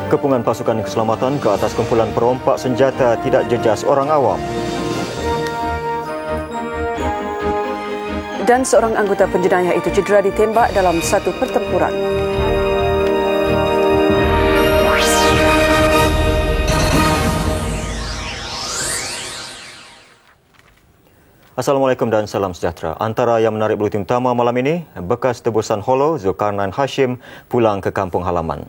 Kepungan pasukan keselamatan ke atas kumpulan perompak senjata tidak jejas orang awam. Dan seorang anggota penjenayah itu cedera ditembak dalam satu pertempuran. Assalamualaikum dan salam sejahtera. Antara yang menarik buletin utama malam ini, bekas tebusan Holo Zulkarnain Hashim pulang ke kampung halaman.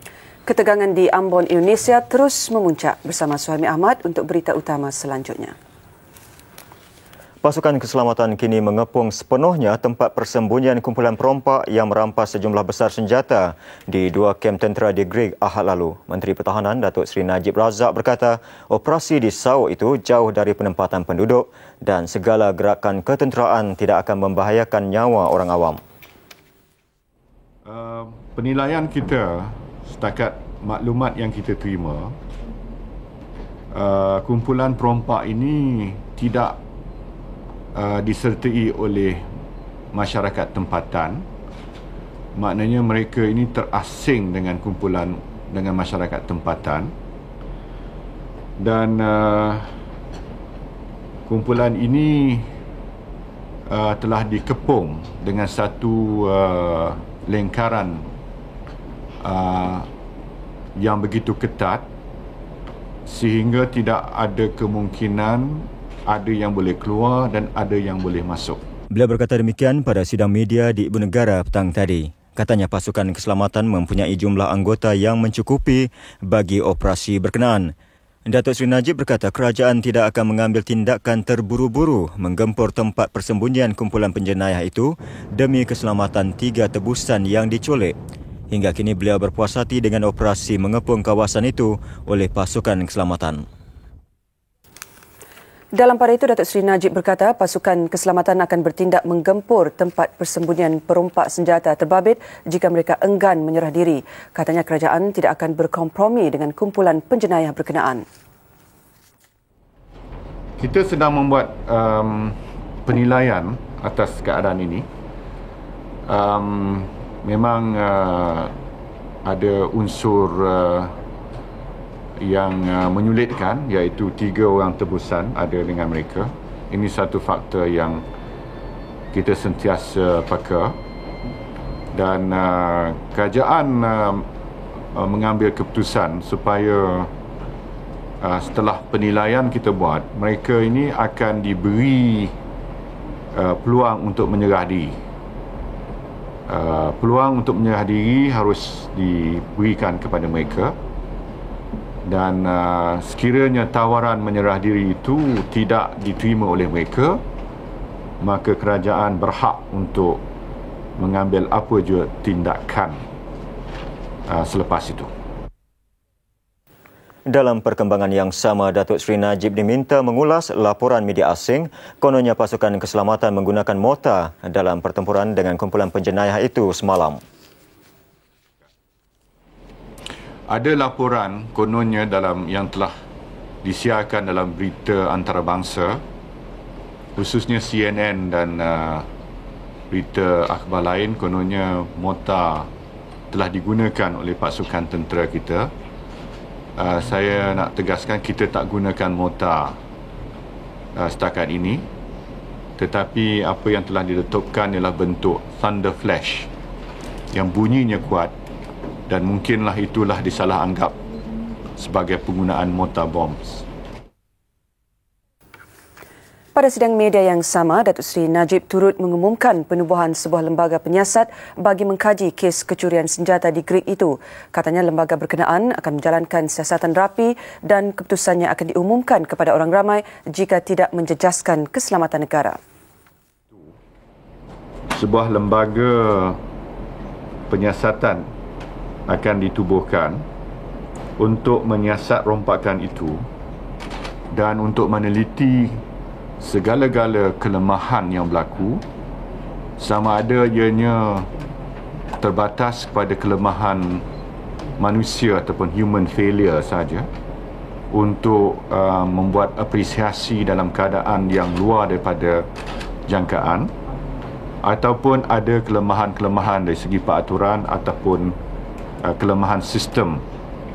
Ketegangan di Ambon, Indonesia terus memuncak. Bersama Suhaimi Ahmad untuk berita utama selanjutnya. Pasukan keselamatan kini mengepung sepenuhnya tempat persembunyian kumpulan perompak yang merampas sejumlah besar senjata di dua kem tentera di Grig Ahad lalu. Menteri Pertahanan Datuk Seri Najib Razak berkata operasi di Sauk itu jauh dari penempatan penduduk dan segala gerakan ketenteraan tidak akan membahayakan nyawa orang awam. Penilaian kita setakat maklumat yang kita terima, kumpulan perompak ini tidak disertai oleh masyarakat tempatan. Maknanya mereka ini terasing dengan masyarakat tempatan, dan kumpulan ini telah dikepung dengan satu lingkaran yang begitu ketat sehingga tidak ada kemungkinan ada yang boleh keluar dan ada yang boleh masuk. Beliau berkata demikian pada sidang media di Ibu Negara petang tadi. Katanya pasukan keselamatan mempunyai jumlah anggota yang mencukupi bagi operasi berkenaan. Datuk Seri Najib berkata kerajaan tidak akan mengambil tindakan terburu-buru menggempur tempat persembunyian kumpulan penjenayah itu demi keselamatan 3 tebusan yang diculik. Hingga kini beliau berpuas hati dengan operasi mengepung kawasan itu oleh pasukan keselamatan. Dalam pada itu, Datuk Seri Najib berkata pasukan keselamatan akan bertindak menggempur tempat persembunyian perompak senjata terbabit jika mereka enggan menyerah diri. Katanya kerajaan tidak akan berkompromi dengan kumpulan penjenayah berkenaan. Kita sedang membuat penilaian atas keadaan ini. Memang ada unsur yang menyulitkan, iaitu 3 orang tebusan ada dengan mereka. Ini satu faktor yang kita sentiasa peka, dan kerajaan mengambil keputusan supaya setelah penilaian kita buat, mereka ini akan diberi peluang untuk menyerah diri. Peluang untuk menyerah diri harus diberikan kepada mereka. Dan sekiranya tawaran menyerah diri itu tidak diterima oleh mereka, maka kerajaan berhak untuk mengambil apa jua tindakan selepas itu. Dalam perkembangan yang sama, Datuk Seri Najib diminta mengulas laporan media asing kononnya pasukan keselamatan menggunakan mortar dalam pertempuran dengan kumpulan penjenayah itu semalam. Ada laporan kononnya yang telah disiarkan dalam berita antarabangsa, khususnya CNN dan berita akhbar lain, kononnya mortar telah digunakan oleh pasukan tentera kita. Saya nak tegaskan kita tak gunakan mortar setakat ini, tetapi apa yang telah diletupkan ialah bentuk thunder flash yang bunyinya kuat, dan mungkinlah itulah disalah anggap sebagai penggunaan mortar bombs. Pada sidang media yang sama, Datuk Seri Najib turut mengumumkan penubuhan sebuah lembaga penyiasat bagi mengkaji kes kecurian senjata di Grig itu. Katanya lembaga berkenaan akan menjalankan siasatan rapi dan keputusannya akan diumumkan kepada orang ramai jika tidak menjejaskan keselamatan negara. Sebuah lembaga penyiasatan akan ditubuhkan untuk menyiasat rompakan itu dan untuk meneliti segala-gala kelemahan yang berlaku, sama ada ianya terbatas kepada kelemahan manusia ataupun human failure saja, untuk membuat apresiasi dalam keadaan yang luar daripada jangkaan, ataupun ada kelemahan-kelemahan dari segi peraturan ataupun kelemahan sistem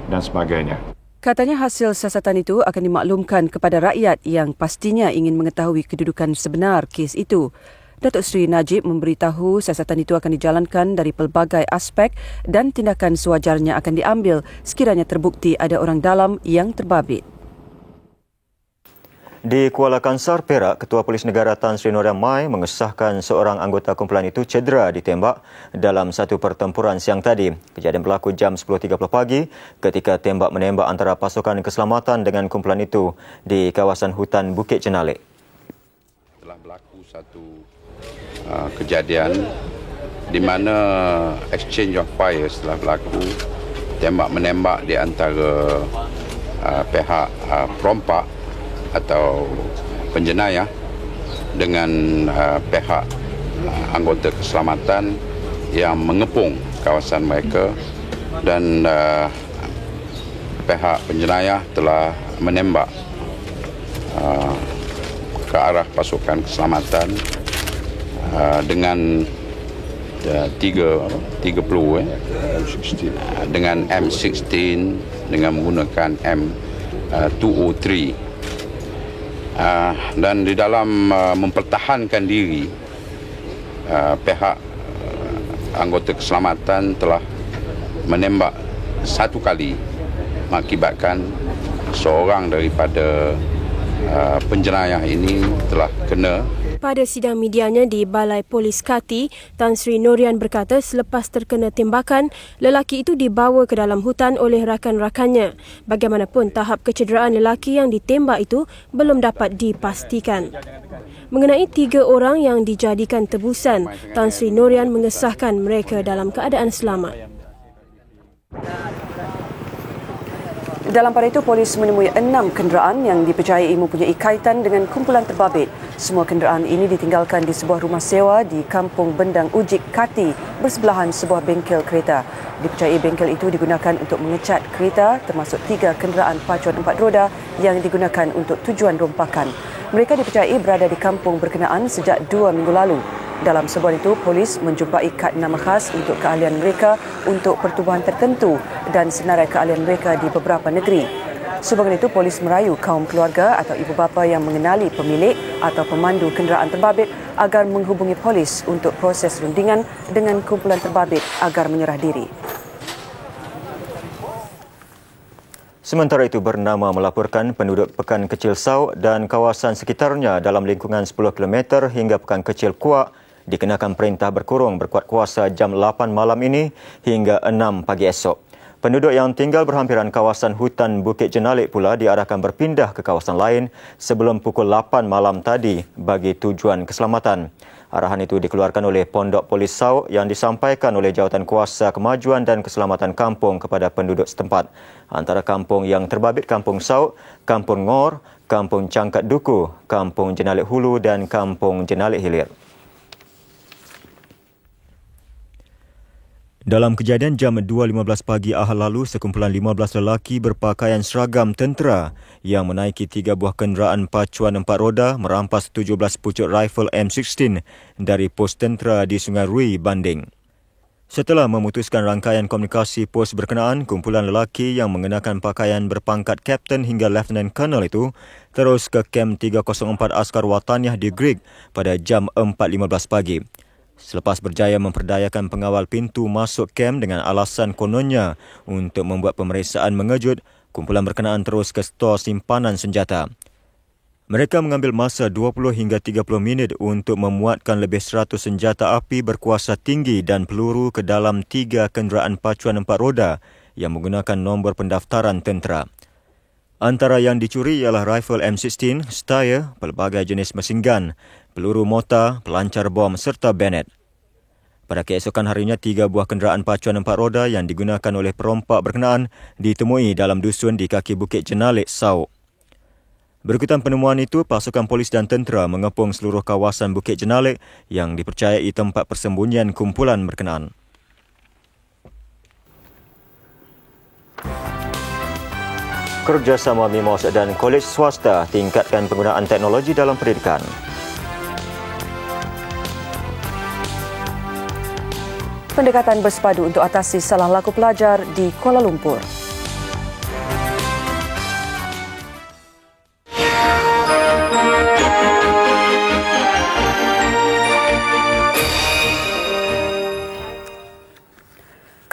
dan sebagainya. Katanya hasil siasatan itu akan dimaklumkan kepada rakyat yang pastinya ingin mengetahui kedudukan sebenar kes itu. Datuk Seri Najib memberitahu siasatan itu akan dijalankan dari pelbagai aspek dan tindakan sewajarnya akan diambil sekiranya terbukti ada orang dalam yang terbabit. Di Kuala Kangsar, Perak, Ketua Polis Negara Tan Sri Norian Mai mengesahkan seorang anggota kumpulan itu cedera ditembak dalam satu pertempuran siang tadi. Kejadian berlaku jam 10.30 pagi ketika tembak-menembak antara pasukan keselamatan dengan kumpulan itu di kawasan hutan Bukit Jenalik. Telah berlaku satu kejadian di mana exchange of fire telah berlaku, tembak-menembak di antara pihak perompak atau penjenayah dengan pihak anggota keselamatan yang mengepung kawasan mereka, dan pihak penjenayah telah menembak ke arah pasukan keselamatan dengan tiga peluru dengan M16 dengan menggunakan M203. Dan di dalam mempertahankan diri, pihak anggota keselamatan telah menembak satu kali, mengakibatkan seorang daripada penjenayah ini telah kena. Pada sidang medianya di Balai Polis Kati, Tan Sri Norian berkata selepas terkena tembakan, lelaki itu dibawa ke dalam hutan oleh rakan-rakannya. Bagaimanapun, tahap kecederaan lelaki yang ditembak itu belum dapat dipastikan. Mengenai 3 orang yang dijadikan tebusan, Tan Sri Norian mengesahkan mereka dalam keadaan selamat. Dalam pada itu, polis menemui 6 kenderaan yang dipercayai mempunyai kaitan dengan kumpulan terbabit. Semua kenderaan ini ditinggalkan di sebuah rumah sewa di Kampung Bendang Ujik, Kati, bersebelahan sebuah bengkel kereta. Dipercayai bengkel itu digunakan untuk mengecat kereta, termasuk 3 kenderaan pacuan 4 roda yang digunakan untuk tujuan rompakan. Mereka dipercayai berada di kampung berkenaan sejak 2 minggu lalu. Dalam sebuah itu, polis menjumpai kad nama khas untuk keahlian mereka untuk pertubuhan tertentu dan senarai keahlian mereka di beberapa negeri. Sehubungan itu, polis merayu kaum keluarga atau ibu bapa yang mengenali pemilik atau pemandu kenderaan terbabit agar menghubungi polis untuk proses rundingan dengan kumpulan terbabit agar menyerah diri. Sementara itu, Bernama melaporkan penduduk Pekan Kecil Sau dan kawasan sekitarnya dalam lingkungan 10 km hingga Pekan Kecil Kuak dikenakan perintah berkurung berkuat kuasa jam 8 malam ini hingga 6 pagi esok. Penduduk yang tinggal berhampiran kawasan hutan Bukit Jenalik pula diarahkan berpindah ke kawasan lain sebelum pukul 8 malam tadi bagi tujuan keselamatan. Arahan itu dikeluarkan oleh Pondok Polis Sau yang disampaikan oleh Jawatan Kuasa Kemajuan dan Keselamatan Kampung kepada penduduk setempat. Antara kampung yang terbabit Kampung Sau, Kampung Ngor, Kampung Cangkat Duku, Kampung Jenalik Hulu dan Kampung Jenalik Hilir. Dalam kejadian jam 2.15 pagi Ahad lalu, sekumpulan 15 lelaki berpakaian seragam tentera yang menaiki 3 buah kenderaan pacuan 4 roda merampas 17 pucuk rifle M16 dari pos tentera di Sungai Rui, Banding. Setelah memutuskan rangkaian komunikasi pos berkenaan, kumpulan lelaki yang mengenakan pakaian berpangkat Kapten hingga Lieutenant Colonel itu terus ke Kem 304 Askar Wataniah di Grig pada jam 4.15 pagi. Selepas berjaya memperdayakan pengawal pintu masuk kem dengan alasan kononnya untuk membuat pemeriksaan mengejut, kumpulan berkenaan terus ke stor simpanan senjata. Mereka mengambil masa 20 hingga 30 minit untuk memuatkan lebih 100 senjata api berkuasa tinggi dan peluru ke dalam 3 kenderaan pacuan 4 roda yang menggunakan nombor pendaftaran tentera. Antara yang dicuri ialah rifle M16, Steyr, pelbagai jenis mesin gun, peluru mortar, pelancar bom serta bayonet. Pada keesokan harinya, 3 buah kenderaan pacuan 4 roda yang digunakan oleh perompak berkenaan ditemui dalam dusun di kaki Bukit Jenalik, Sau. Berikutan penemuan itu, pasukan polis dan tentera mengepung seluruh kawasan Bukit Jenalik yang dipercayai tempat persembunyian kumpulan berkenaan. Kerjasama MIMOS dan kolej swasta tingkatkan penggunaan teknologi dalam pendidikan. Pendekatan bersepadu untuk atasi salah laku pelajar di Kuala Lumpur.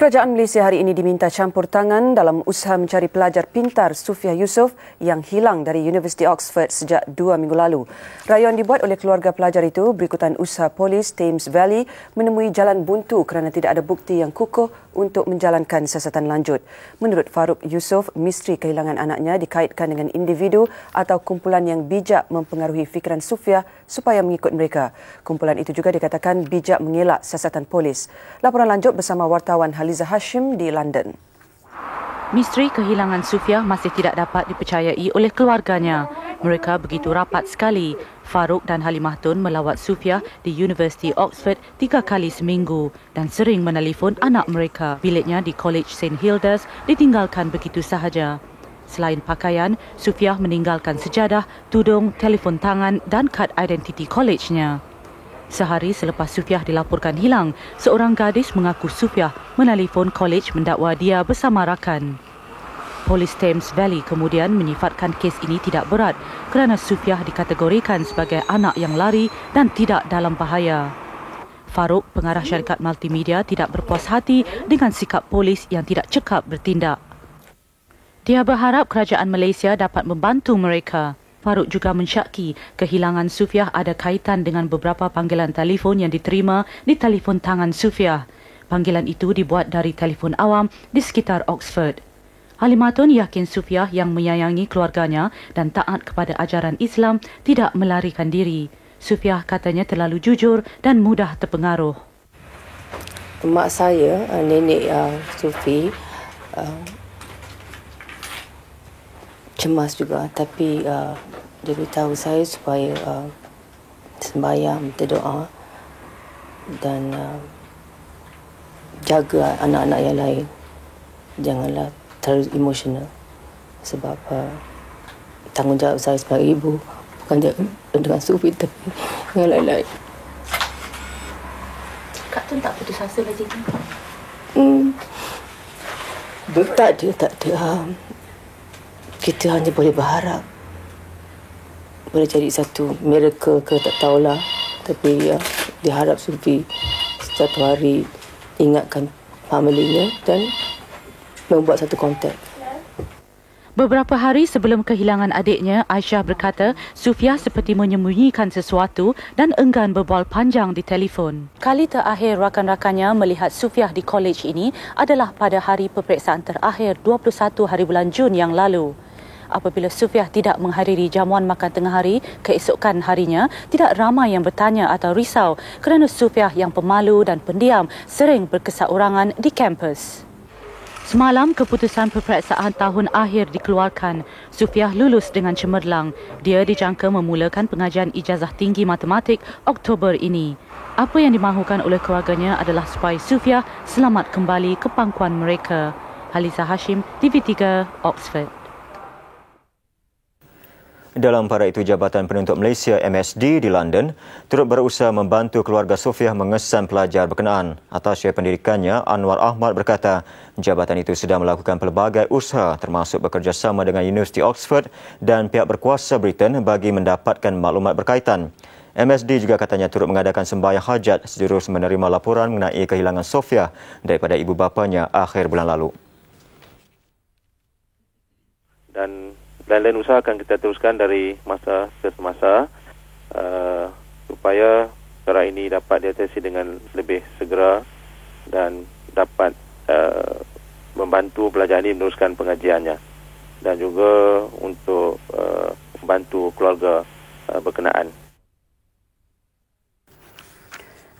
Kerajaan Malaysia hari ini diminta campur tangan dalam usaha mencari pelajar pintar Sufiah Yusof yang hilang dari Universiti Oxford sejak 2 minggu lalu. Rayuan dibuat oleh keluarga pelajar itu berikutan usaha polis Thames Valley menemui jalan buntu kerana tidak ada bukti yang kukuh untuk menjalankan siasatan lanjut. Menurut Farouk Yusof, misteri kehilangan anaknya dikaitkan dengan individu atau kumpulan yang bijak mempengaruhi fikiran Sufiah supaya mengikut mereka. Kumpulan itu juga dikatakan bijak mengelak siasatan polis. Laporan lanjut bersama wartawan Haliza Hashim di London. Misteri kehilangan Sufiah masih tidak dapat dipercayai oleh keluarganya. Mereka begitu rapat sekali. Farouk dan Halimah Tun melawat Sufiah di Universiti Oxford 3 kali seminggu dan sering menelefon anak mereka. Biliknya di College St. Hilda's ditinggalkan begitu sahaja. Selain pakaian, Sufiah meninggalkan sejadah, tudung, telefon tangan dan kad identiti college-nya. Sehari selepas Sufiah dilaporkan hilang, seorang gadis mengaku Sufiah menelefon college mendakwa dia bersama rakan. Polis Thames Valley kemudian menyifatkan kes ini tidak berat kerana Sufiah dikategorikan sebagai anak yang lari dan tidak dalam bahaya. Farouk, pengarah syarikat multimedia, tidak berpuas hati dengan sikap polis yang tidak cekap bertindak. Dia berharap kerajaan Malaysia dapat membantu mereka. Farouk juga mensyaki kehilangan Sufiah ada kaitan dengan beberapa panggilan telefon yang diterima di telefon tangan Sufiah. Panggilan itu dibuat dari telefon awam di sekitar Oxford. Halimah Tun yakin Sufiah yang menyayangi keluarganya dan taat kepada ajaran Islam tidak melarikan diri. Sufiah katanya terlalu jujur dan mudah terpengaruh. Mak saya, nenek Sufi, cemas juga, tapi dia beritahu saya supaya sembahyang, berdoa dan jaga anak-anak yang lain. Janganlah terlalu emosional sebab tanggungjawab saya sebagai ibu bukan dengan Sufi tapi dengan lain-lain. Kak Tun tak putus asa lagi kan? Tak ada. Kita hanya boleh berharap. Boleh jadi satu miracle ke tak tahulah. Tapi diharap Sufi satu hari ingatkan familinya dan membuat satu kontak. Beberapa hari sebelum kehilangan adiknya, Aisyah berkata Sufiah seperti menyembunyikan sesuatu dan enggan berbual panjang di telefon. Kali terakhir rakan-rakannya melihat Sufiah di college ini adalah pada hari peperiksaan terakhir 21 hari bulan Jun yang lalu. Apabila Sufiah tidak menghadiri jamuan makan tengah hari keesokan harinya, tidak ramai yang bertanya atau risau kerana Sufiah yang pemalu dan pendiam sering berkeseorangan di kampus. Semalam, keputusan peperiksaan tahun akhir dikeluarkan. Sufiah lulus dengan cemerlang. Dia dijangka memulakan pengajian ijazah tinggi matematik Oktober ini. Apa yang dimahukan oleh keluarganya adalah supaya Sufiah selamat kembali ke pangkuan mereka. Haliza Hashim, TV3, Oxford. Dalam pada itu, Jabatan Penuntut Malaysia MSD di London turut berusaha membantu keluarga Sufiah mengesan pelajar berkenaan. Atasya pendidikannya, Anwar Ahmad berkata, jabatan itu sedang melakukan pelbagai usaha termasuk bekerjasama dengan Universiti Oxford dan pihak berkuasa Britain bagi mendapatkan maklumat berkaitan. MSD juga katanya turut mengadakan sembahyang hajat sejurus menerima laporan mengenai kehilangan Sufiah daripada ibu bapanya akhir bulan lalu. Dan lain-lain usaha akan kita teruskan dari masa ke semasa supaya perkara ini dapat diatasi dengan lebih segera dan dapat membantu pelajar ini meneruskan pengajiannya dan juga untuk membantu keluarga berkenaan.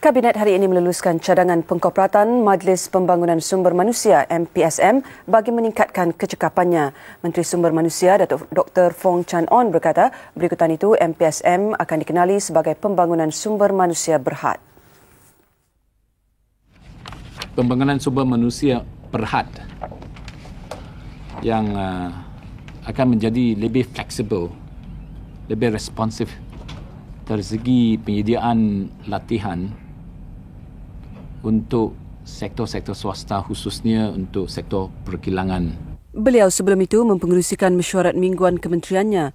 Kabinet hari ini meluluskan cadangan pengkoperatan Majlis Pembangunan Sumber Manusia MPSM bagi meningkatkan kecekapannya. Menteri Sumber Manusia Datuk Dr. Fong Chan On berkata, berikutan itu MPSM akan dikenali sebagai Pembangunan Sumber Manusia Berhad. Pembangunan sumber manusia berhad yang akan menjadi lebih fleksibel, lebih responsif dari segi penyediaan latihan untuk sektor-sektor swasta, khususnya untuk sektor perkilangan. Beliau sebelum itu mempengerusikan mesyuarat mingguan kementeriannya.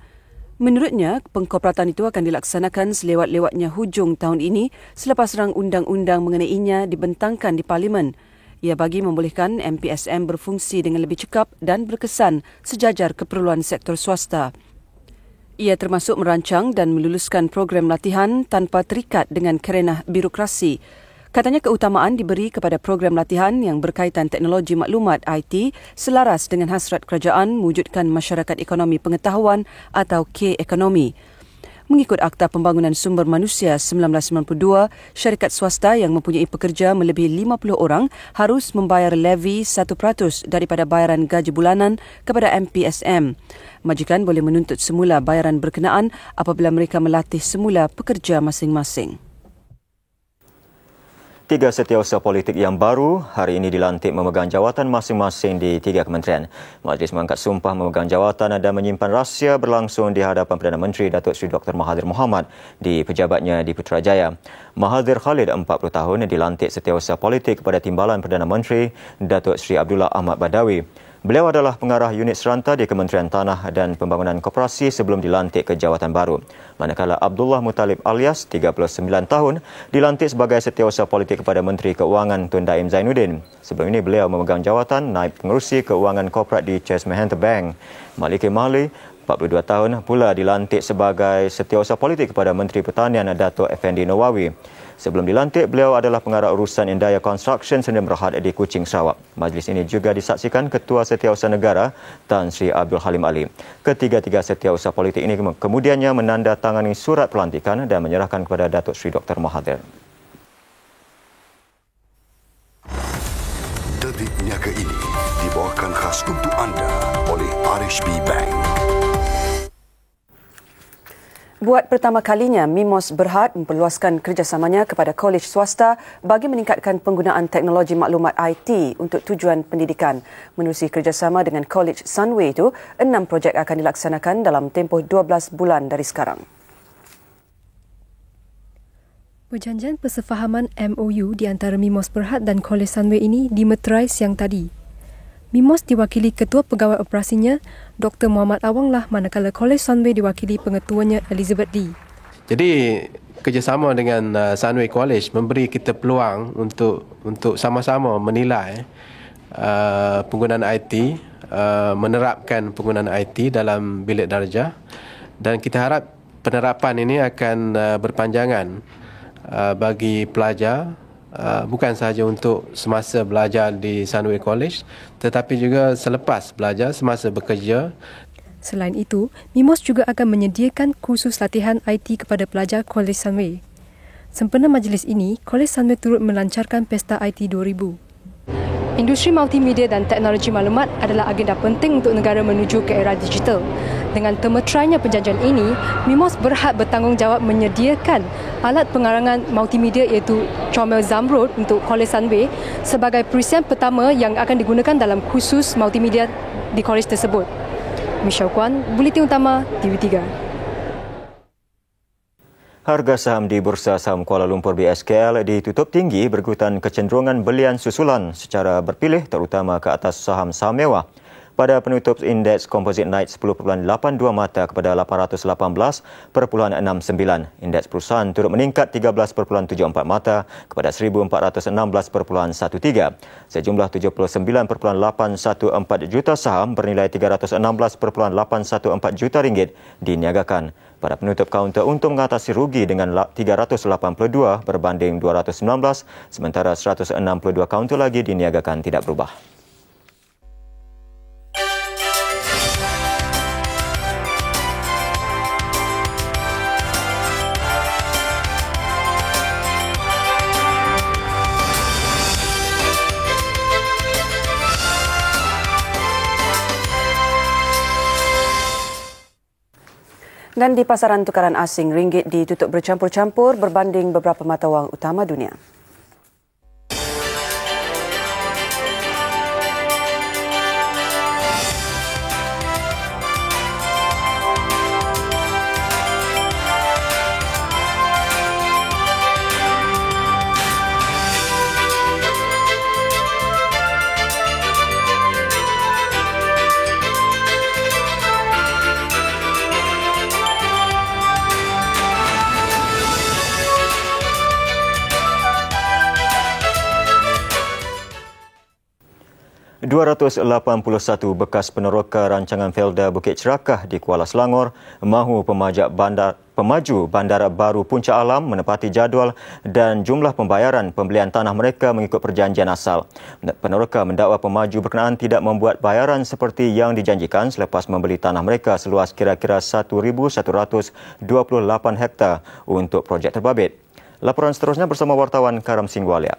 Menurutnya, pengkoperatan itu akan dilaksanakan selewat-lewatnya hujung tahun ini selepas rang undang-undang mengenainya dibentangkan di Parlimen. Ia bagi membolehkan MPSM berfungsi dengan lebih cekap dan berkesan sejajar keperluan sektor swasta. Ia termasuk merancang dan meluluskan program latihan tanpa terikat dengan kerenah birokrasi. Katanya keutamaan diberi kepada program latihan yang berkaitan teknologi maklumat IT selaras dengan hasrat kerajaan mewujudkan masyarakat ekonomi pengetahuan atau K-ekonomi. Mengikut Akta Pembangunan Sumber Manusia 1992, syarikat swasta yang mempunyai pekerja melebihi 50 orang harus membayar levy 1% daripada bayaran gaji bulanan kepada MPSM. Majikan boleh menuntut semula bayaran berkenaan apabila mereka melatih semula pekerja masing-masing. 3 setiausaha politik yang baru hari ini dilantik memegang jawatan masing-masing di 3 kementerian. Majlis mengangkat sumpah memegang jawatan dan menyimpan rahsia berlangsung di hadapan Perdana Menteri Datuk Seri Dr. Mahathir Mohamad di pejabatnya di Putrajaya. Mahathir Khalid, 40 tahun, dilantik setiausaha politik kepada Timbalan Perdana Menteri Datuk Seri Abdullah Ahmad Badawi. Beliau adalah pengarah unit seranta di Kementerian Tanah dan Pembangunan Koperasi sebelum dilantik ke jawatan baru. Manakala Abdullah Muttalib alias 39 tahun dilantik sebagai setiausaha politik kepada Menteri Keuangan Tun Daim Zainuddin. Sebelum ini beliau memegang jawatan naib pengerusi keuangan korporat di Chase Mahanta Bank. Maliki Mali, 42 tahun, pula dilantik sebagai setiausaha politik kepada Menteri Pertanian Dato' Effendi Nawawi. Sebelum dilantik, beliau adalah pengarah urusan Indaya Construction Sdn Bhd di Kuching, Sarawak. Majlis ini juga disaksikan Ketua Setiausaha Negara Tan Sri Abdul Halim Ali. Ketiga-tiga setiausaha politik ini kemudiannya menandatangani surat pelantikan dan menyerahkan kepada Datuk Seri Dr. Mahathir. Detik Niaga ini dibawakan khas untuk anda oleh RHB Bank. Buat pertama kalinya, MIMOS Berhad memperluaskan kerjasamanya kepada kolej swasta bagi meningkatkan penggunaan teknologi maklumat IT untuk tujuan pendidikan. Menerusi kerjasama dengan Kolej Sunway itu, 6 projek akan dilaksanakan dalam tempoh 12 bulan dari sekarang. Perjanjian persefahaman MOU di antara MIMOS Berhad dan Kolej Sunway ini dimeterai siang tadi. MIMOS diwakili Ketua Pegawai Operasinya Dr. Muhammad Awanglah, manakala Kolej Sunway diwakili Pengetuanya Elizabeth Lee. Jadi kerjasama dengan Sunway College memberi kita peluang untuk sama-sama menilai penggunaan IT, menerapkan penggunaan IT dalam bilik darjah, dan kita harap penerapan ini akan berpanjangan bagi pelajar, bukan sahaja untuk semasa belajar di Sunway College tetapi juga selepas belajar semasa bekerja. Selain itu, MIMOS juga akan menyediakan kursus latihan IT kepada pelajar Kolej Sunway. Sempena majlis ini, Kolej Sunway turut melancarkan Pesta IT 2000. Industri multimedia dan teknologi maklumat adalah agenda penting untuk negara menuju ke era digital. Dengan termeterainya perjanjian ini, MIMOS Berhad bertanggungjawab menyediakan alat pengarangan multimedia iaitu comel Zamrud untuk Kolej Sunway sebagai perisian pertama yang akan digunakan dalam kursus multimedia di kolej tersebut. Michelle Kwan, Buletin Utama, TV3. Harga saham di Bursa Saham Kuala Lumpur BSKL ditutup tinggi berikutan kecenderungan belian susulan secara berpilih terutama ke atas saham-saham mewah. Pada penutup, indeks komposit naik 10.82 mata kepada 818.69. Indeks perusahaan turut meningkat 13.74 mata kepada 1,416.13. Sejumlah 79.814 juta saham bernilai 316.814 juta ringgit diniagakan. Pada penutup, kaunter untung mengatasi rugi dengan 382 berbanding 219, sementara 162 kaunter lagi diniagakan tidak berubah. Dan di pasaran tukaran asing, ringgit ditutup bercampur-campur berbanding beberapa mata wang utama dunia. 281 bekas peneroka rancangan Felda Bukit Cerakah di Kuala Selangor mahu pemaju bandar baru Puncak Alam menepati jadual dan jumlah pembayaran pembelian tanah mereka mengikut perjanjian asal. Peneroka mendakwa pemaju berkenaan tidak membuat bayaran seperti yang dijanjikan selepas membeli tanah mereka seluas kira-kira 1,128 hektar untuk projek terbabit. Laporan seterusnya bersama wartawan Karam Singwalia.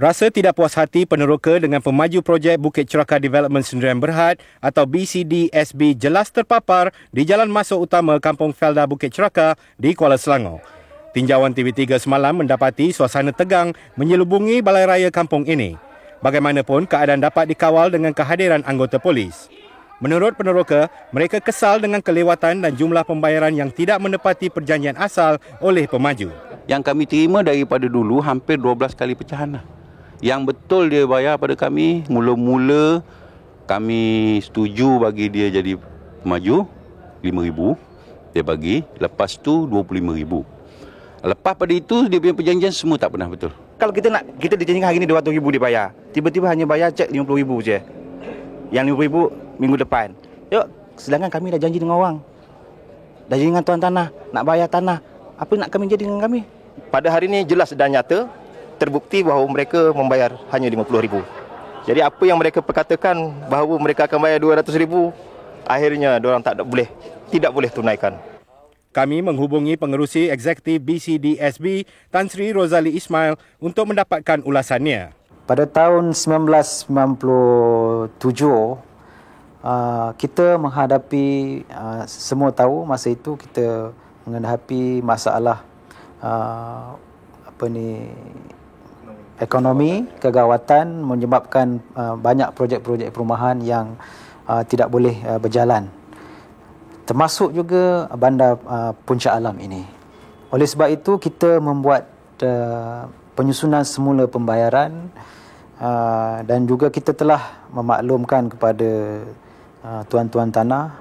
Rasa tidak puas hati peneroka dengan pemaju projek Bukit Cerakah Development Sdn Berhad atau BCDSB jelas terpapar di jalan masuk utama Kampung Felda Bukit Cerakah di Kuala Selangor. Tinjauan TV3 semalam mendapati suasana tegang menyelubungi balai raya kampung ini. Bagaimanapun, keadaan dapat dikawal dengan kehadiran anggota polis. Menurut peneroka, mereka kesal dengan kelewatan dan jumlah pembayaran yang tidak menepati perjanjian asal oleh pemaju. Yang kami terima daripada dulu hampir 12 kali pecahan. Yang betul dia bayar pada kami, mula-mula kami setuju bagi dia jadi pemaju, 5,000 dia bagi, lepas tu 25,000. Lepas pada itu dia punya perjanjian semua tak pernah betul. Kalau kita dijanjikan hari ini 200,000 dibayar, tiba-tiba hanya bayar cek 50,000 je. Yang 50,000 minggu depan. Sedangkan kami dah janji dengan orang. Dah janji dengan tuan tanah, nak bayar tanah. Apa nak kami jadi dengan kami? Pada hari ini jelas dan nyata terbukti bahawa mereka membayar hanya 50,000. Jadi apa yang mereka perkatakan bahawa mereka akan bayar 200,000, akhirnya diorang tidak boleh tunaikan. Kami menghubungi pengerusi eksekutif BCDSB Tan Sri Rozali Ismail untuk mendapatkan ulasannya. Pada tahun 1997 kita menghadapi semua tahu masa itu kita menghadapi masalah ekonomi, kegawatan menyebabkan banyak projek-projek perumahan yang tidak boleh berjalan. Termasuk juga bandar Puncak Alam ini. Oleh sebab itu kita membuat penyusunan semula pembayaran dan juga kita telah memaklumkan kepada tuan-tuan tanah.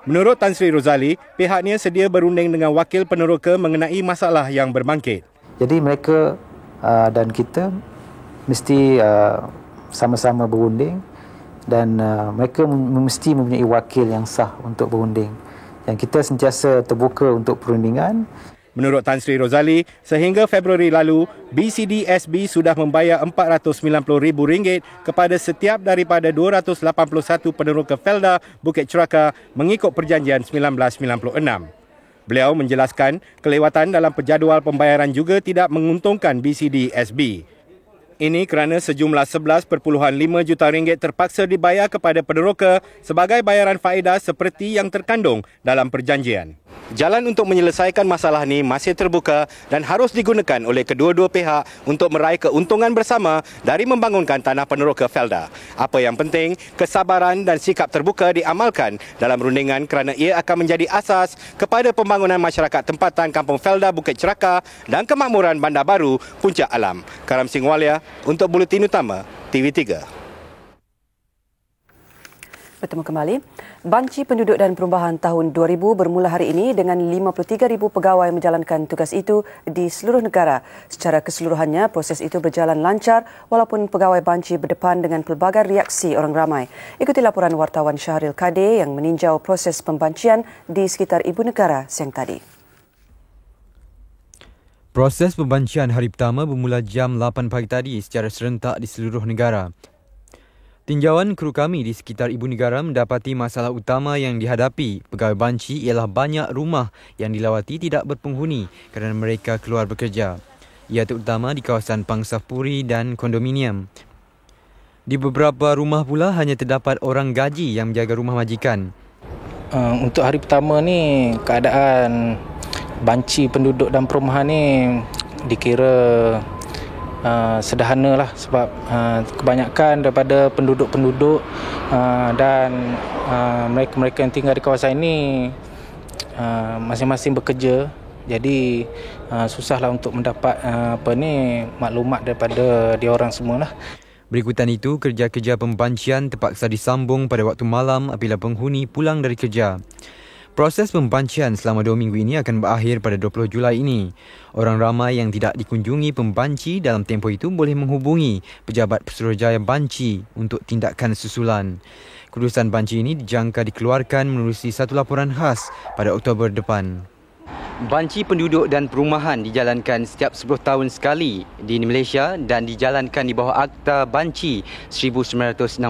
Menurut Tan Sri Rozali, pihaknya sedia berunding dengan wakil peneroka mengenai masalah yang berbangkit. Jadi mereka dan kita mesti sama-sama berunding dan mereka mesti mempunyai wakil yang sah untuk berunding. Dan kita sentiasa terbuka untuk perundingan. Menurut Tan Sri Rozali, sehingga Februari lalu, BCDSB sudah membayar RM490,000 kepada setiap daripada 281 peneroka Felda Bukit Cerakah mengikut perjanjian 1996. Beliau menjelaskan kelewatan dalam penjadual pembayaran juga tidak menguntungkan BCDSB. Ini kerana sejumlah RM11.5 juta terpaksa dibayar kepada peneroka sebagai bayaran faedah seperti yang terkandung dalam perjanjian. Jalan untuk menyelesaikan masalah ini masih terbuka dan harus digunakan oleh kedua-dua pihak untuk meraih keuntungan bersama dari membangunkan tanah peneroka Felda. Apa yang penting, kesabaran dan sikap terbuka diamalkan dalam rundingan kerana ia akan menjadi asas kepada pembangunan masyarakat tempatan Kampung Felda Bukit Cerakah dan kemakmuran bandar baru Puncak Alam. Karam Singwalia untuk Buletin Utama TV3. Bertemu kembali. Banci Penduduk dan Perubahan tahun 2000 bermula hari ini dengan 53,000 pegawai menjalankan tugas itu di seluruh negara. Secara keseluruhannya, proses itu berjalan lancar walaupun pegawai banci berdepan dengan pelbagai reaksi orang ramai. Ikuti laporan wartawan Syahril Kadir yang meninjau proses pembancian di sekitar ibu negara siang tadi. Proses pembancian hari pertama bermula jam 8 pagi tadi secara serentak di seluruh negara. Tinjauan kru kami di sekitar ibu negara mendapati masalah utama yang dihadapi pegawai banci ialah banyak rumah yang dilawati tidak berpenghuni kerana mereka keluar bekerja. Ia terutama di kawasan Pangsapuri dan kondominium. Di beberapa rumah pula hanya terdapat orang gaji yang menjaga rumah majikan. Untuk hari pertama ni, keadaan banci penduduk dan perumahan ni dikira sederhana lah sebab kebanyakan daripada penduduk-penduduk dan mereka-mereka yang tinggal di kawasan ini masing-masing bekerja, jadi susahlah untuk mendapat maklumat daripada diorang semualah. Berikutan itu, kerja-kerja pembancian terpaksa disambung pada waktu malam apabila penghuni pulang dari kerja. Proses pembancian selama 2 minggu ini akan berakhir pada 20 Julai ini. Orang ramai yang tidak dikunjungi pembanci dalam tempoh itu boleh menghubungi Pejabat Pesuruhjaya Banci untuk tindakan susulan. Keputusan banci ini dijangka dikeluarkan menerusi satu laporan khas pada Oktober depan. Banci penduduk dan perumahan dijalankan setiap 10 tahun sekali di Malaysia dan dijalankan di bawah Akta Banci 1960.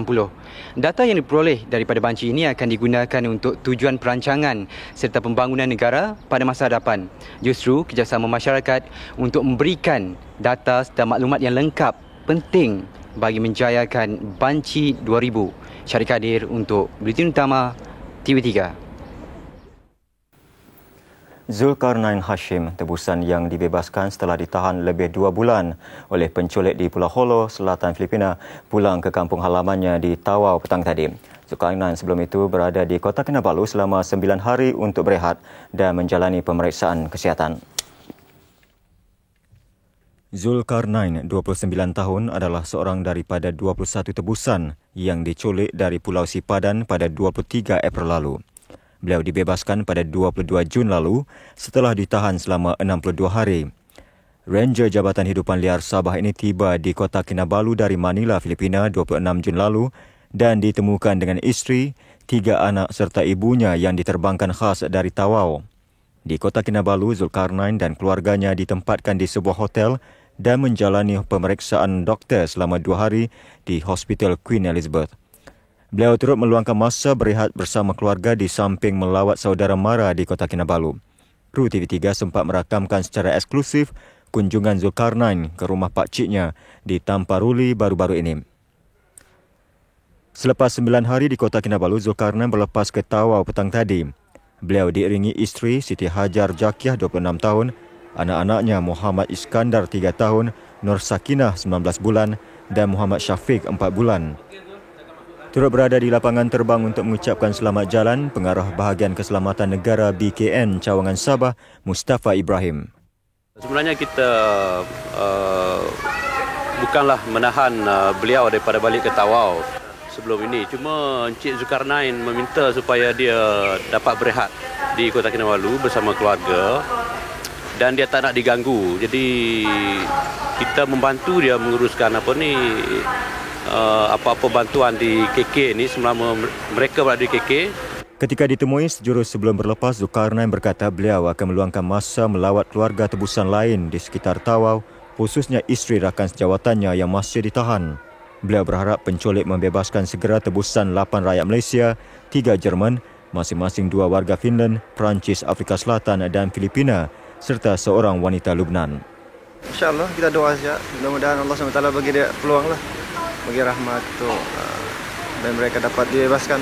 Data yang diperoleh daripada banci ini akan digunakan untuk tujuan perancangan serta pembangunan negara pada masa hadapan. Justru kerjasama masyarakat untuk memberikan data serta maklumat yang lengkap penting bagi menjayakan Banci 2000. Syarif Kadir untuk Buletin Utama TV3. Zulkarnain Hashim, tebusan yang dibebaskan setelah ditahan lebih 2 bulan oleh penculik di Pulau Holo, selatan Filipina, pulang ke kampung halamannya di Tawau petang tadi. Zulkarnain sebelum itu berada di Kota Kinabalu selama 9 hari untuk berehat dan menjalani pemeriksaan kesihatan. Zulkarnain, 29 tahun, adalah seorang daripada 21 tebusan yang diculik dari Pulau Sipadan pada 23 April lalu. Beliau dibebaskan pada 22 Jun lalu setelah ditahan selama 62 hari. Ranger Jabatan Hidupan Liar Sabah ini tiba di Kota Kinabalu dari Manila, Filipina 26 Jun lalu dan ditemukan dengan isteri, 3 anak serta ibunya yang diterbangkan khas dari Tawau. Di Kota Kinabalu, Zulkarnain dan keluarganya ditempatkan di sebuah hotel dan menjalani pemeriksaan doktor selama 2 hari di Hospital Queen Elizabeth. Beliau turut meluangkan masa berehat bersama keluarga di samping melawat saudara mara di Kota Kinabalu. Kru TV3 sempat merakamkan secara eksklusif kunjungan Zulkarnain ke rumah pakciknya di Tamparuli baru-baru ini. Selepas 9 hari di Kota Kinabalu, Zulkarnain berlepas ke Tawau petang tadi. Beliau diiringi isteri Siti Hajar Jakiah 26 tahun, anak-anaknya Muhammad Iskandar 3 tahun, Nur Sakinah 19 bulan dan Muhammad Syafiq 4 bulan. Turut berada di lapangan terbang untuk mengucapkan selamat jalan Pengarah Bahagian Keselamatan Negara BKN Cawangan Sabah, Mustafa Ibrahim. Sebenarnya kita bukanlah menahan beliau daripada balik ke Tawau sebelum ini. Cuma Encik Zulkarnain meminta supaya dia dapat berehat di Kota Kinabalu bersama keluarga dan dia tak nak diganggu. Jadi kita membantu dia menguruskan apa-apa bantuan di KK ni selama mereka berada di KK. Ketika ditemui sejurus sebelum berlepas, Zulkarnain berkata beliau akan meluangkan masa melawat keluarga tebusan lain di sekitar Tawau, khususnya isteri rakan sejawatannya yang masih ditahan. Beliau berharap penculik membebaskan segera tebusan 8 rakyat Malaysia, 3 Jerman, masing-masing 2 warga Finland, Perancis, Afrika Selatan dan Filipina, serta seorang wanita Lubnan. InsyaAllah kita doa saja, mudah-mudahan Allah SWT bagi dia peluang lah, bagi rahmat tu, dan mereka dapat dibebaskan.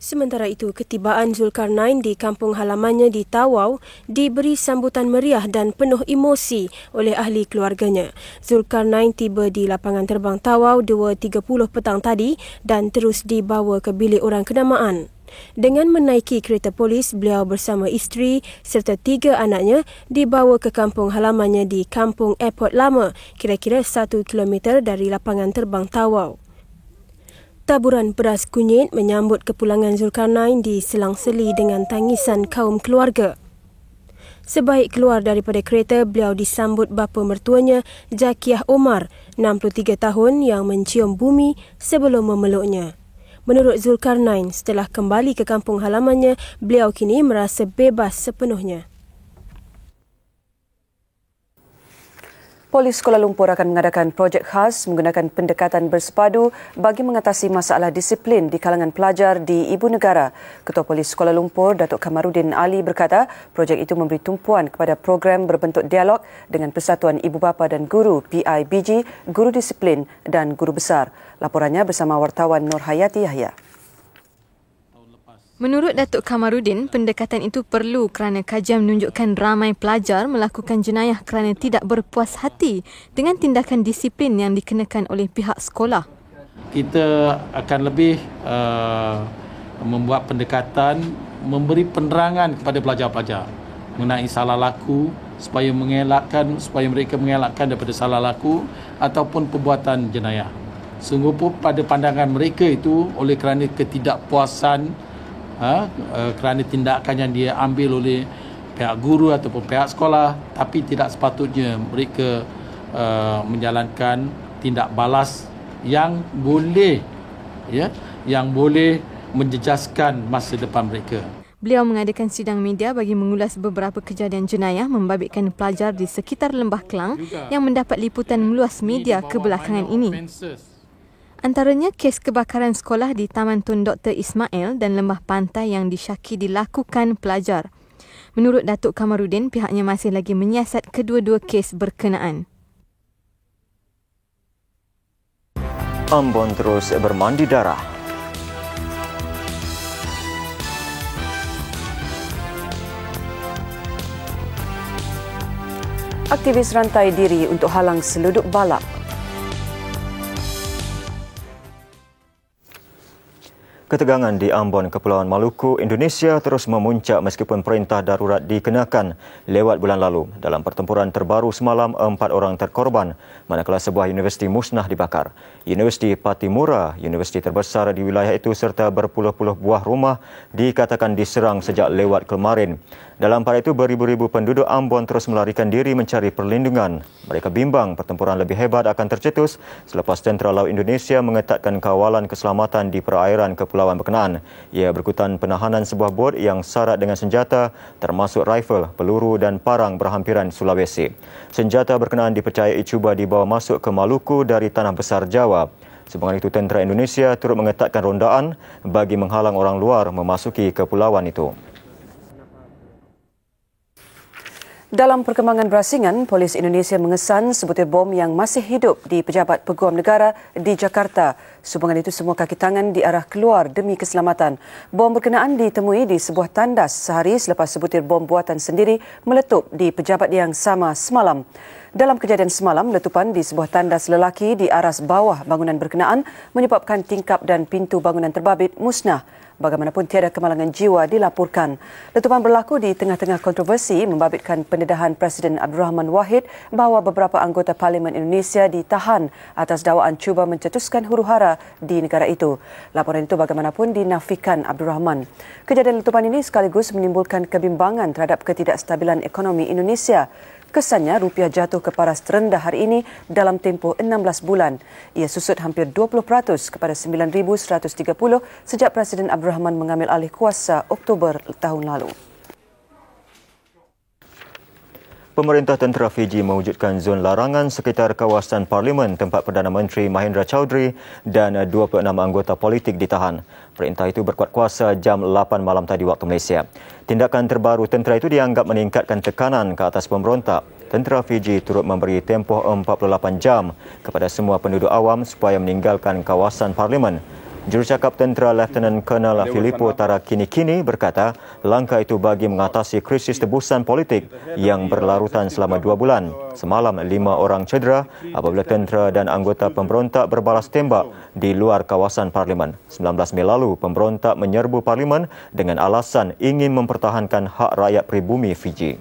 Sementara itu, ketibaan Zulkarnain di kampung halamannya di Tawau diberi sambutan meriah dan penuh emosi oleh ahli keluarganya. Zulkarnain tiba di lapangan terbang Tawau 2.30 petang tadi dan terus dibawa ke bilik orang kenamaan. Dengan menaiki kereta polis, beliau bersama isteri serta 3 anaknya dibawa ke kampung halamannya di Kampung Airport Lama, kira-kira 1 km dari lapangan terbang Tawau. Taburan beras kunyit menyambut kepulangan Zulkarnain diselang-seli dengan tangisan kaum keluarga. Sebaik keluar daripada kereta, beliau disambut bapa mertuanya, Jakiah Omar, 63 tahun yang mencium bumi sebelum memeluknya. Menurut Zulkarnain, setelah kembali ke kampung halamannya, beliau kini merasa bebas sepenuhnya. Polis Kuala Lumpur akan mengadakan projek khas menggunakan pendekatan bersepadu bagi mengatasi masalah disiplin di kalangan pelajar di Ibu Negara. Ketua Polis Kuala Lumpur, Datuk Kamarudin Ali berkata, projek itu memberi tumpuan kepada program berbentuk dialog dengan Persatuan Ibu Bapa dan Guru PIBG, Guru Disiplin dan Guru Besar. Laporannya bersama wartawan Nur Hayati Yahya. Menurut Datuk Kamarudin, pendekatan itu perlu kerana kajian menunjukkan ramai pelajar melakukan jenayah kerana tidak berpuas hati dengan tindakan disiplin yang dikenakan oleh pihak sekolah. Kita akan lebih membuat pendekatan, memberi penerangan kepada pelajar-pelajar mengenai salah laku supaya mereka mengelakkan daripada salah laku ataupun perbuatan jenayah. sungguh pun pada pandangan mereka itu oleh kerana ketidakpuasan kerana tindakan yang dia ambil oleh pihak guru ataupun pihak sekolah, tapi tidak sepatutnya mereka menjalankan tindak balas yang boleh menjejaskan masa depan mereka. Beliau mengadakan sidang media bagi mengulas beberapa kejadian jenayah membabitkan pelajar di sekitar Lembah Kelang yang mendapat liputan meluas media kebelakangan ini. Antaranya kes kebakaran sekolah di Taman Tun Dr. Ismail dan Lembah Pantai yang disyaki dilakukan pelajar. Menurut Datuk Kamarudin, pihaknya masih lagi menyiasat kedua-dua kes berkenaan. Ambon terus bermandi darah. Aktivis rantai diri untuk halang seluduk balap. Ketegangan di Ambon, Kepulauan Maluku, Indonesia terus memuncak meskipun perintah darurat dikenakan lewat bulan lalu. Dalam pertempuran terbaru semalam, 4 orang terkorban manakala sebuah universiti musnah dibakar. Universiti Patimura, universiti terbesar di wilayah itu serta berpuluh-puluh buah rumah dikatakan diserang sejak lewat kemarin. Dalam pada itu, beribu-ribu penduduk Ambon terus melarikan diri mencari perlindungan. Mereka bimbang pertempuran lebih hebat akan tercetus selepas Tentera Laut Indonesia mengetatkan kawalan keselamatan di perairan kepulauan berkenaan. Ia berikutan penahanan sebuah bot yang syarat dengan senjata termasuk rifle, peluru dan parang berhampiran Sulawesi. Senjata berkenaan dipercayai cuba dibawa masuk ke Maluku dari Tanah Besar Jawa. Sebenarnya itu, Tentera Indonesia turut mengetatkan rondaan bagi menghalang orang luar memasuki kepulauan itu. Dalam perkembangan berasingan, Polis Indonesia mengesan sebutir bom yang masih hidup di Pejabat Peguam Negara di Jakarta. Sumbangan itu semua kaki tangan diarah keluar demi keselamatan. Bom berkenaan ditemui di sebuah tandas sehari selepas sebutir bom buatan sendiri meletup di pejabat yang sama semalam. Dalam kejadian semalam, letupan di sebuah tandas lelaki di aras bawah bangunan berkenaan menyebabkan tingkap dan pintu bangunan terbabit musnah. Bagaimanapun tiada kemalangan jiwa dilaporkan. Letupan berlaku di tengah-tengah kontroversi membabitkan pendedahan Presiden Abdul Rahman Wahid bahawa beberapa anggota Parlimen Indonesia ditahan atas dakwaan cuba mencetuskan huru-hara di negara itu. Laporan itu bagaimanapun dinafikan Abdul Rahman. Kejadian letupan ini sekaligus menimbulkan kebimbangan terhadap ketidakstabilan ekonomi Indonesia. Kesannya rupiah jatuh ke paras terendah hari ini dalam tempoh 16 bulan. Ia susut hampir 20% kepada 9,130 sejak Presiden Abdul Rahman mengambil alih kuasa Oktober tahun lalu. Pemerintah Tentera Fiji mewujudkan zon larangan sekitar kawasan Parlimen tempat Perdana Menteri Mahendra Chaudhry dan 26 anggota politik ditahan. Perintah itu berkuat kuasa jam 8 malam tadi waktu Malaysia. Tindakan terbaru tentera itu dianggap meningkatkan tekanan ke atas pemberontak. Tentera Fiji turut memberi tempoh 48 jam kepada semua penduduk awam supaya meninggalkan kawasan Parlimen. Jurucakap Tentera Lieutenant Colonel Filippo Tarakini berkata langkah itu bagi mengatasi krisis tebusan politik yang berlarutan selama 2 bulan. Semalam 5 orang cedera apabila tentera dan anggota pemberontak berbalas tembak di luar kawasan Parlimen. 19 Mei lalu, pemberontak menyerbu Parlimen dengan alasan ingin mempertahankan hak rakyat pribumi Fiji.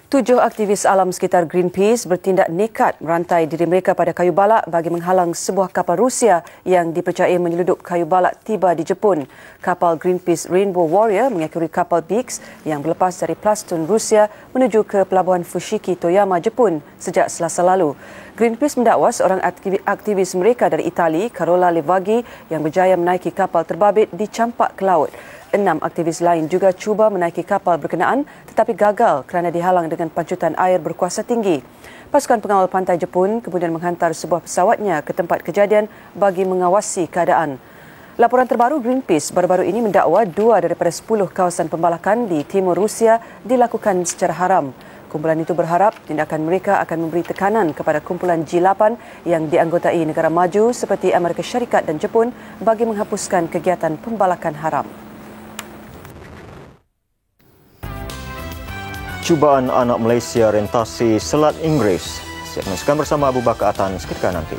7 aktivis alam sekitar Greenpeace bertindak nekat merantai diri mereka pada kayu balak bagi menghalang sebuah kapal Rusia yang dipercayai menyeludup kayu balak tiba di Jepun. Kapal Greenpeace Rainbow Warrior mengekori kapal Beaks yang berlepas dari Plastun Rusia menuju ke pelabuhan Fushiki, Toyama, Jepun sejak Selasa lalu. Greenpeace mendakwa seorang aktivis mereka dari Itali, Carola Levaghi, yang berjaya menaiki kapal terbabit dicampak ke laut. 6 aktivis lain juga cuba menaiki kapal berkenaan tetapi gagal kerana dihalang dengan pancutan air berkuasa tinggi. Pasukan pengawal pantai Jepun kemudian menghantar sebuah pesawatnya ke tempat kejadian bagi mengawasi keadaan. Laporan terbaru Greenpeace baru-baru ini mendakwa 2 daripada 10 kawasan pembalakan di timur Rusia dilakukan secara haram. Kumpulan itu berharap tindakan mereka akan memberi tekanan kepada kumpulan G8 yang dianggotai negara maju seperti Amerika Syarikat dan Jepun bagi menghapuskan kegiatan pembalakan haram. Cubaan anak Malaysia rentasi Selat Inggeris. Siap menyaksikan bersama Abu Bakar Atan seketika nanti.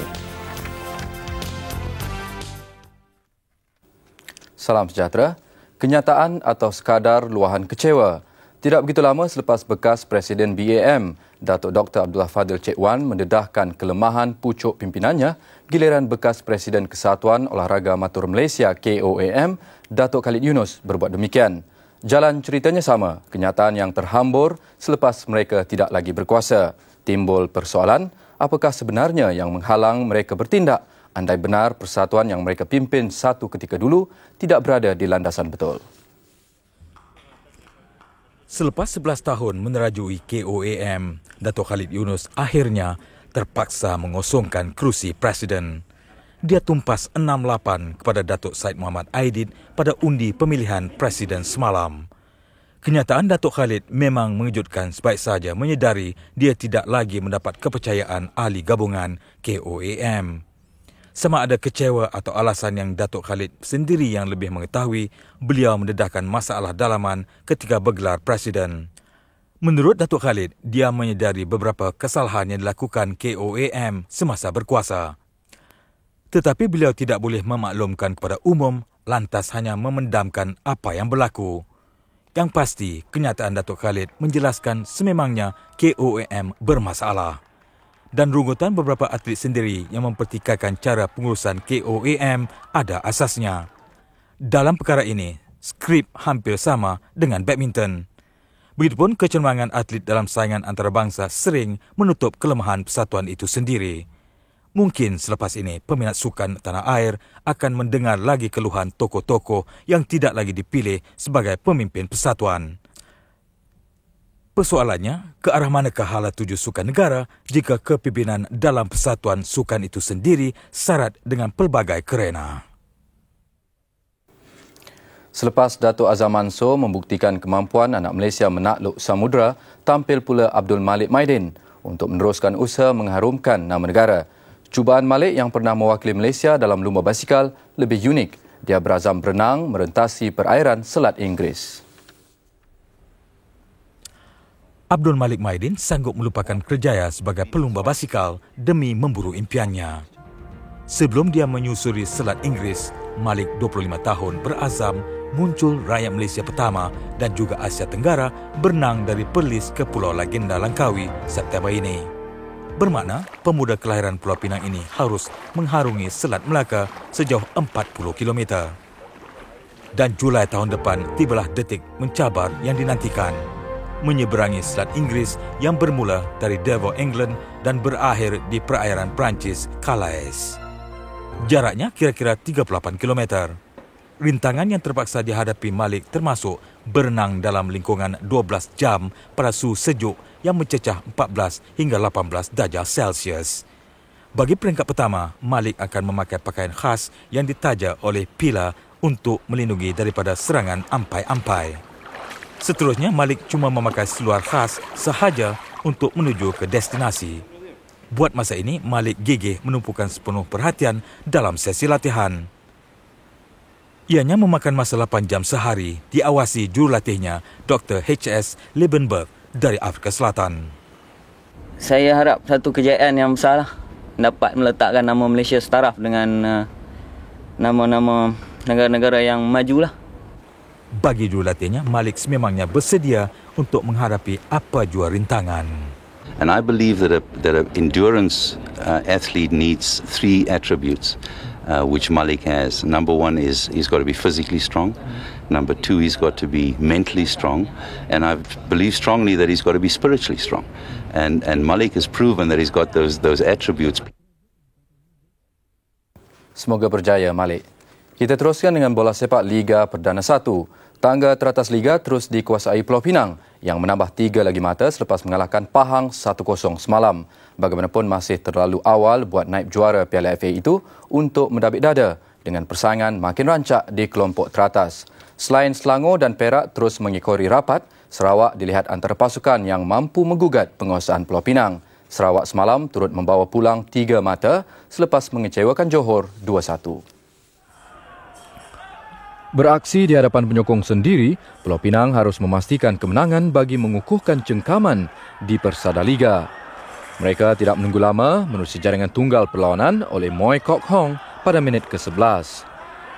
Salam sejahtera. Kenyataan atau sekadar luahan kecewa. Tidak begitu lama selepas bekas Presiden BAM, Datuk Dr. Abdullah Fadil Cik Wan mendedahkan kelemahan pucuk pimpinannya, giliran bekas Presiden Kesatuan Olahraga Amatur Malaysia KOAM, Datuk Khalid Yunus berbuat demikian. Jalan ceritanya sama, kenyataan yang terhambur selepas mereka tidak lagi berkuasa. Timbul persoalan, apakah sebenarnya yang menghalang mereka bertindak andai benar persatuan yang mereka pimpin satu ketika dulu tidak berada di landasan betul. Selepas 11 tahun menerajui KOAM, Datuk Khalid Yunus akhirnya terpaksa mengosongkan kerusi Presiden. Dia tumpas 6-8 kepada Datuk Said Muhammad Aidid pada undi pemilihan Presiden semalam. Kenyataan Datuk Khalid memang mengejutkan sebaik saja menyedari dia tidak lagi mendapat kepercayaan ahli gabungan KOAM. Sama ada kecewa atau alasan yang Datuk Khalid sendiri yang lebih mengetahui, beliau mendedahkan masalah dalaman ketika bergelar Presiden. Menurut Datuk Khalid, dia menyedari beberapa kesalahan yang dilakukan KOAM semasa berkuasa. Tetapi beliau tidak boleh memaklumkan kepada umum, lantas hanya memendamkan apa yang berlaku. Yang pasti, kenyataan Datuk Khalid menjelaskan sememangnya KOAM bermasalah. Dan rungutan beberapa atlet sendiri yang mempertikaikan cara pengurusan KOAM ada asasnya. Dalam perkara ini, skrip hampir sama dengan badminton. Begitupun kecemerlangan atlet dalam saingan antarabangsa sering menutup kelemahan persatuan itu sendiri. Mungkin selepas ini peminat sukan tanah air akan mendengar lagi keluhan tokoh-tokoh yang tidak lagi dipilih sebagai pemimpin persatuan. Persoalannya, ke arah manakah hala tuju sukan negara jika kepimpinan dalam persatuan sukan itu sendiri syarat dengan pelbagai kerena? Selepas Datuk Azam Mansor membuktikan kemampuan anak Malaysia menakluk samudera, tampil pula Abdul Malik Maidin untuk meneruskan usaha mengharumkan nama negara. Cubaan Malik yang pernah mewakili Malaysia dalam lumba basikal lebih unik. Dia berazam berenang merentasi perairan Selat Inggeris. Abdul Malik Maidin sanggup melupakan kerjaya sebagai pelumba basikal demi memburu impiannya. Sebelum dia menyusuri Selat Inggeris, Malik 25 tahun berazam muncul rakyat Malaysia pertama dan juga Asia Tenggara berenang dari Perlis ke Pulau Legenda Langkawi September ini. Bermakna pemuda kelahiran Pulau Pinang ini harus mengharungi Selat Melaka sejauh 40 km. Dan Julai tahun depan tibalah detik mencabar yang dinantikan. Menyeberangi Selat Inggeris yang bermula dari Devon, England dan berakhir di perairan Perancis, Calais. Jaraknya kira-kira 38 km. Rintangan yang terpaksa dihadapi Malik termasuk berenang dalam lingkungan 12 jam pada suhu sejuk yang mencecah 14 hingga 18 darjah Celsius. Bagi peringkat pertama, Malik akan memakai pakaian khas yang ditaja oleh Pila untuk melindungi daripada serangan ampai-ampai. Seterusnya, Malik cuma memakai seluar khas sahaja untuk menuju ke destinasi. Buat masa ini, Malik gigih menumpukan sepenuh perhatian dalam sesi latihan. Ianya memakan masa 8 jam sehari, diawasi jurulatihnya Dr. H.S. Liebenberg dari Afrika Selatan. Saya harap satu kejayaan yang besar lah, dapat meletakkan nama Malaysia setaraf dengan nama-nama negara-negara yang maju lah. Bagi jurulatihnya, Malik sememangnya bersedia untuk menghadapi apa jua rintangan. And I believe that an endurance athlete needs 3 attributes, which Malik has. Number 1 is he's got to be physically strong. Number 2, he's got to be mentally strong. And I believe strongly that he's got to be spiritually strong. And Malik has proven that he's got those attributes. Semoga berjaya, Malik. Kita teruskan dengan bola sepak Liga Perdana 1. Tangga teratas Liga terus dikuasai Pulau Pinang yang menambah 3 lagi mata selepas mengalahkan Pahang 1-0 semalam. Bagaimanapun masih terlalu awal buat naib juara Piala FA itu untuk mendabik dada dengan persaingan makin rancak di kelompok teratas. Selain Selangor dan Perak terus mengikori rapat, Sarawak dilihat antara pasukan yang mampu menggugat penguasaan Pulau Pinang. Sarawak semalam turut membawa pulang 3 mata selepas mengecewakan Johor 2-1. Beraksi di hadapan penyokong sendiri, Pulau Pinang harus memastikan kemenangan bagi mengukuhkan cengkaman di Persada Liga. Mereka tidak menunggu lama menerusi jaringan tunggal perlawanan oleh Moy Kok Hong pada minit ke-11.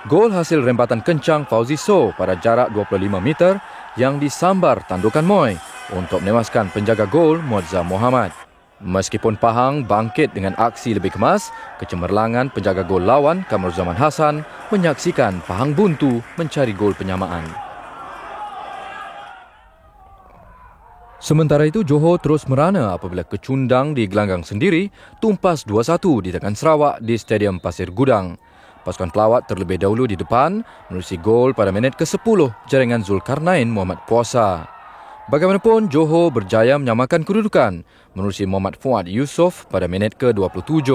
Gol hasil rempatan kencang Fauzi So pada jarak 25 meter yang disambar tandukan Moy untuk menewaskan penjaga gol Muazzam Mohamad. Meskipun Pahang bangkit dengan aksi lebih kemas, kecemerlangan penjaga gol lawan Kamruzaman Hassan menyaksikan Pahang buntu mencari gol penyamaan. Sementara itu, Johor terus merana apabila kecundang di gelanggang sendiri tumpas 2-1 di Tekan Sarawak di Stadium Pasir Gudang. Pasukan pelawat terlebih dahulu di depan menerusi gol pada minit ke-10 jaringan Zulkarnain Muhammad Puasa. Bagaimanapun, Johor berjaya menyamakan kedudukan menerusi Muhammad Fuad Yusof pada minit ke-27.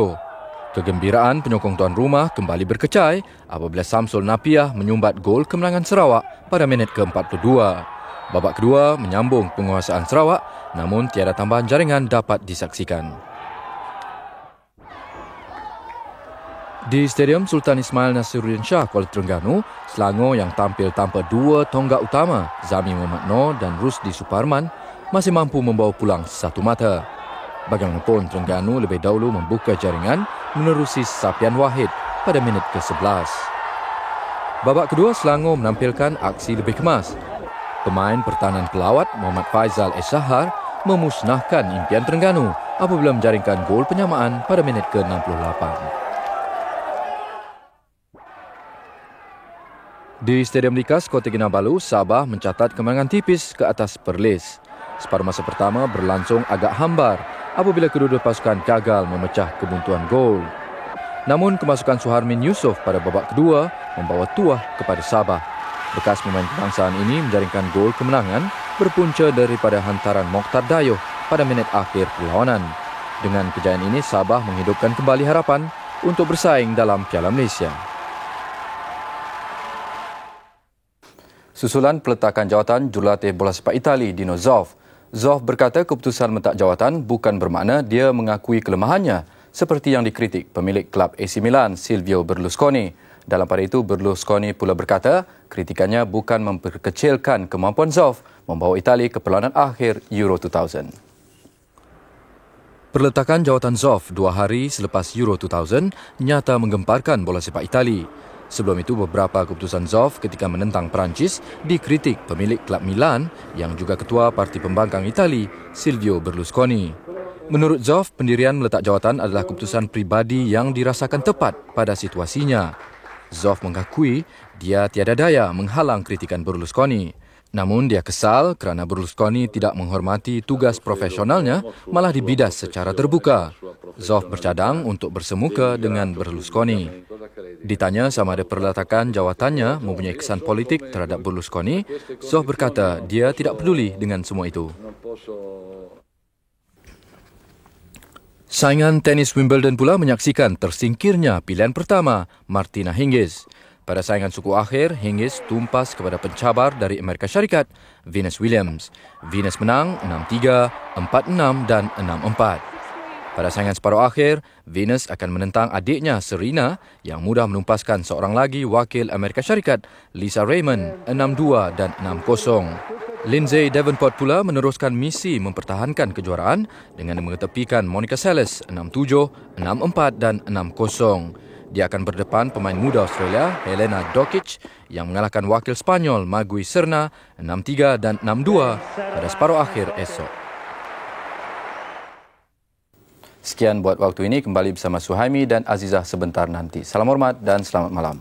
Kegembiraan penyokong tuan rumah kembali berkecai apabila Samsul Napiah menyumbat gol kemenangan Sarawak pada minit ke-42. Babak kedua menyambung penguasaan Sarawak, namun tiada tambahan jaringan dapat disaksikan. Di Stadium Sultan Ismail Nasiruddin Shah, Kuala Terengganu, Selangor yang tampil tanpa dua tonggak utama, Zami Muhammad Noor dan Rusdi Suparman, masih mampu membawa pulang satu mata. Bagaimanapun, Terengganu lebih dahulu membuka jaringan menerusi Sapian Wahid pada minit ke-11. Babak kedua, Selangor menampilkan aksi lebih kemas. Pemain pertahanan pelawat Muhammad Faizal Eshahar memusnahkan impian Terengganu apabila menjaringkan gol penyamaan pada minit ke-68. Di Stadium Likas Kota Kinabalu, Sabah mencatat kemenangan tipis ke atas Perlis. Separuh masa pertama berlangsung agak hambar apabila kedua-dua pasukan gagal memecah kebuntuan gol. Namun kemasukan Suharmin Yusof pada babak kedua membawa tuah kepada Sabah. Bekas pemain kebangsaan ini menjaringkan gol kemenangan berpunca daripada hantaran Mokhtar Dayoh pada minit akhir perlawanan. Dengan kejayaan ini, Sabah menghidupkan kembali harapan untuk bersaing dalam Piala Malaysia. Susulan peletakan jawatan jurulatih bola sepak Itali Dino Zoff. Zoff berkata keputusan meletak jawatan bukan bermakna dia mengakui kelemahannya seperti yang dikritik pemilik klub AC Milan Silvio Berlusconi. Dalam pada itu, Berlusconi pula berkata kritikannya bukan memperkecilkan kemampuan Zoff membawa Itali ke perlawanan akhir Euro 2000. Perletakan jawatan Zoff 2 hari selepas Euro 2000 nyata menggemparkan bola sepak Itali. Sebelum itu, beberapa keputusan Zoff ketika menentang Perancis dikritik pemilik klub Milan yang juga ketua Parti Pembangkang Itali, Silvio Berlusconi. Menurut Zoff, pendirian meletak jawatan adalah keputusan pribadi yang dirasakan tepat pada situasinya. Zoff mengakui dia tiada daya menghalang kritikan Berlusconi. Namun dia kesal kerana Berlusconi tidak menghormati tugas profesionalnya, malah dibidas secara terbuka. Zoff bercadang untuk bersemuka dengan Berlusconi. Ditanya sama ada perletakan jawatannya mempunyai kesan politik terhadap Berlusconi, Zoff berkata dia tidak peduli dengan semua itu. Saingan tenis Wimbledon pula menyaksikan tersingkirnya pilihan pertama, Martina Hingis. Pada saingan suku akhir, Hingis tumpas kepada pencabar dari Amerika Syarikat, Venus Williams. Venus menang 6-3, 4-6 dan 6-4. Pada saingan separuh akhir, Venus akan menentang adiknya Serena yang mudah menumpaskan seorang lagi wakil Amerika Syarikat, Lisa Raymond, 6-2 dan 6-0. Lindsay Davenport pula meneruskan misi mempertahankan kejuaraan dengan mengetepikan Monica Seles 6-7, 6-4 dan 6-0. Dia akan berdepan pemain muda Australia, Helena Dokic, yang mengalahkan wakil Spanyol, Magui Serna 6-3 dan 6-2 pada separuh akhir esok. Sekian buat waktu ini, kembali bersama Suhaimi dan Azizah sebentar nanti. Salam hormat dan selamat malam.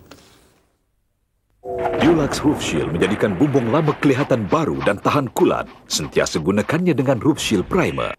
Dulux Roof Shield menjadikan bumbung lama kelihatan baru dan tahan kulat. Sentiasa gunakannya dengan Roof Shield Primer.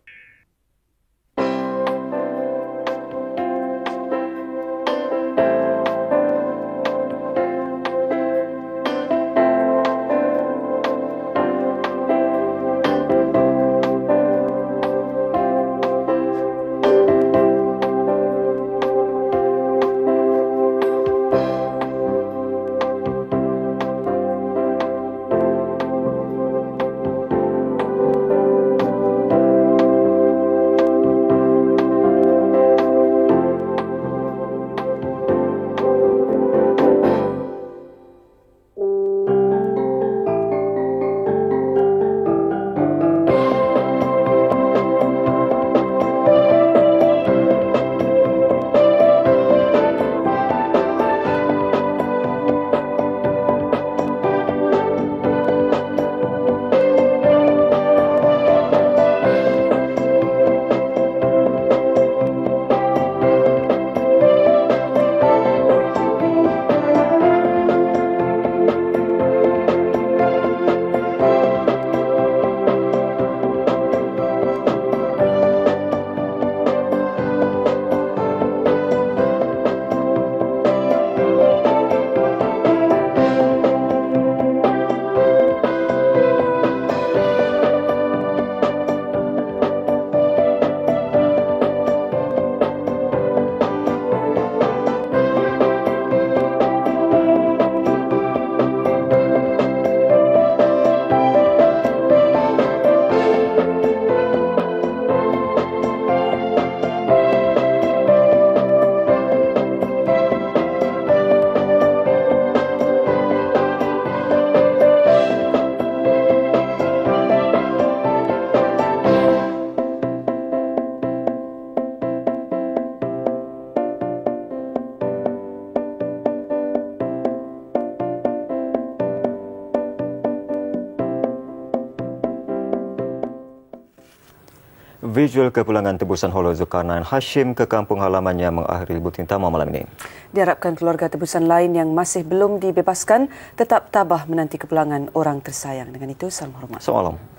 visual kepulangan tebusan Holo Zulkarnain Hashim ke kampung halamannya mengakhiri buletin utama malam ini. Diharapkan keluarga tebusan lain yang masih belum dibebaskan tetap tabah menanti kepulangan orang tersayang. Dengan itu, salam hormat. Assalamualaikum.